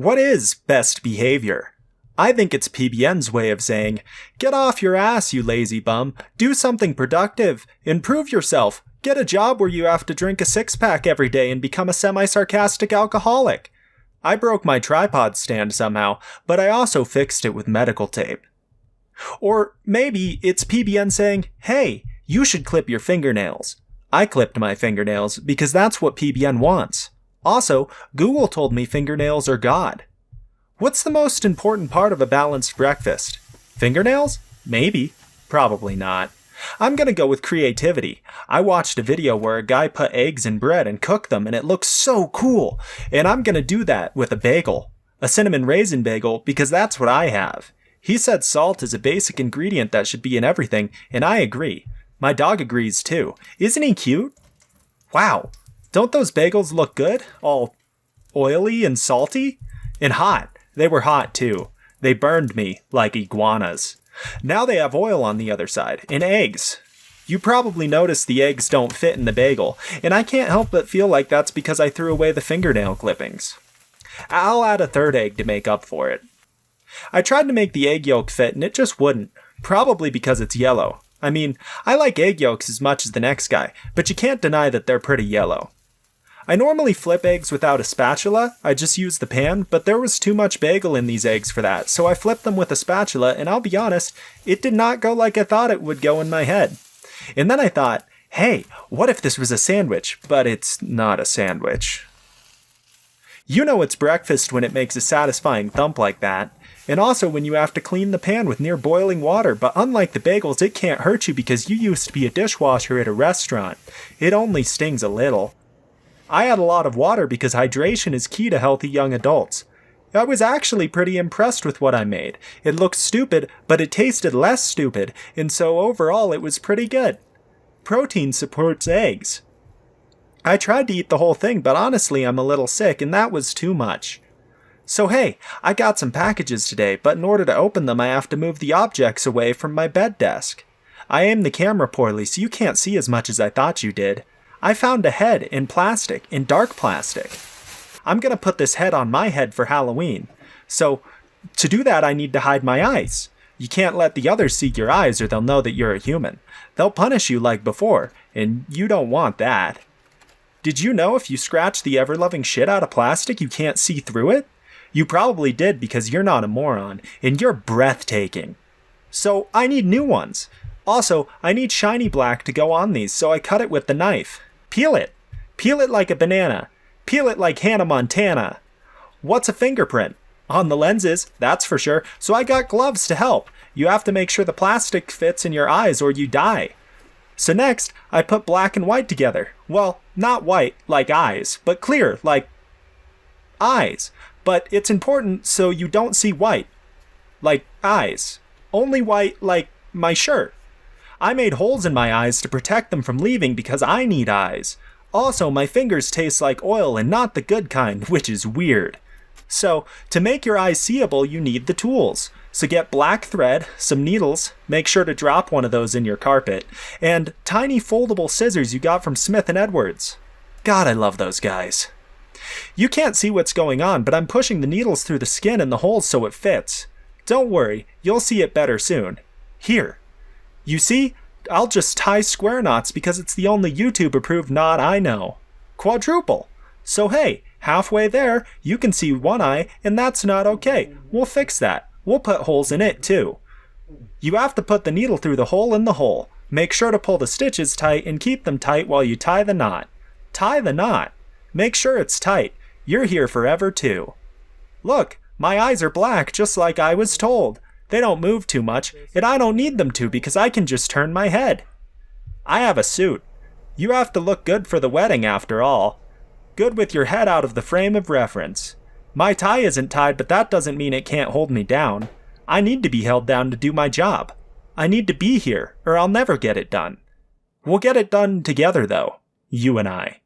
What is best behavior? I think it's PBN's way of saying, get off your ass, you lazy bum, do something productive, improve yourself, get a job where you have to drink a six-pack every day and become a semi-sarcastic alcoholic. I broke my tripod stand somehow, but I also fixed it with medical tape. Or maybe it's PBN saying, hey, you should clip your fingernails. I clipped my fingernails because that's what PBN wants. Also, Google told me fingernails are God. What's the most important part of a balanced breakfast? Fingernails? Maybe. Probably not. I'm gonna go with creativity. I watched a video where a guy put eggs in bread and cooked them and it looks so cool. And I'm gonna do that with a bagel. A cinnamon raisin bagel because that's what I have. He said salt is a basic ingredient that should be in everything, and I agree. My dog agrees too. Isn't he cute? Wow. Don't those bagels look good? All oily and salty? And hot. They were hot too. They burned me like iguanas. Now they have oil on the other side, and eggs. You probably noticed the eggs don't fit in the bagel, and I can't help but feel like that's because I threw away the fingernail clippings. I'll add a third egg to make up for it. I tried to make the egg yolk fit and it just wouldn't, probably because it's yellow. I mean, I like egg yolks as much as the next guy, but you can't deny that they're pretty yellow. I normally flip eggs without a spatula, I just use the pan, but there was too much bagel in these eggs for that, so I flipped them with a spatula, and I'll be honest, it did not go like I thought it would go in my head. And then I thought, hey, what if this was a sandwich? But it's not a sandwich. You know it's breakfast when it makes a satisfying thump like that. And also when you have to clean the pan with near boiling water, but unlike the bagels, it can't hurt you because you used to be a dishwasher at a restaurant. It only stings a little. I add a lot of water because hydration is key to healthy young adults. I was actually pretty impressed with what I made. It looked stupid, but it tasted less stupid, and so overall it was pretty good. Protein supports eggs. I tried to eat the whole thing, but honestly I'm a little sick, and that was too much. So hey, I got some packages today, but in order to open them I have to move the objects away from my bed desk. I aimed the camera poorly, so you can't see as much as I thought you did. I found a head in plastic, in dark plastic. I'm gonna put this head on my head for Halloween. So, to do that I need to hide my eyes. You can't let the others see your eyes or they'll know that you're a human. They'll punish you like before, and you don't want that. Did you know if you scratch the ever-loving shit out of plastic you can't see through it? You probably did because you're not a moron, and you're breathtaking. So, I need new ones. Also, I need shiny black to go on these, so I cut it with the knife. Peel it. Peel it like a banana. Peel it like Hannah Montana. What's a fingerprint? On the lenses, that's for sure, so I got gloves to help. You have to make sure the plastic fits in your eyes or you die. So next, I put black and white together. Well, not white, like eyes, but clear, like eyes. But it's important so you don't see white, like eyes. Only white, like my shirt. I made holes in my eyes to protect them from leaving because I need eyes. Also, my fingers taste like oil and not the good kind, which is weird. So, to make your eyes seeable, you need the tools. So get black thread, some needles, make sure to drop one of those in your carpet, and tiny foldable scissors you got from Smith & Edwards. God, I love those guys. You can't see what's going on, but I'm pushing the needles through the skin and the holes so it fits. Don't worry, you'll see it better soon. Here. You see? I'll just tie square knots because it's the only YouTube-approved knot I know. Quadruple. So hey, halfway there, you can see one eye, and that's not okay. We'll fix that. We'll put holes in it too. You have to put the needle through the hole in the hole. Make sure to pull the stitches tight and keep them tight while you tie the knot. Tie the knot. Make sure it's tight. You're here forever too. Look, my eyes are black just like I was told. They don't move too much, and I don't need them to because I can just turn my head. I have a suit. You have to look good for the wedding after all. Good with your head out of the frame of reference. My tie isn't tied, but that doesn't mean it can't hold me down. I need to be held down to do my job. I need to be here, or I'll never get it done. We'll get it done together, though. You and I.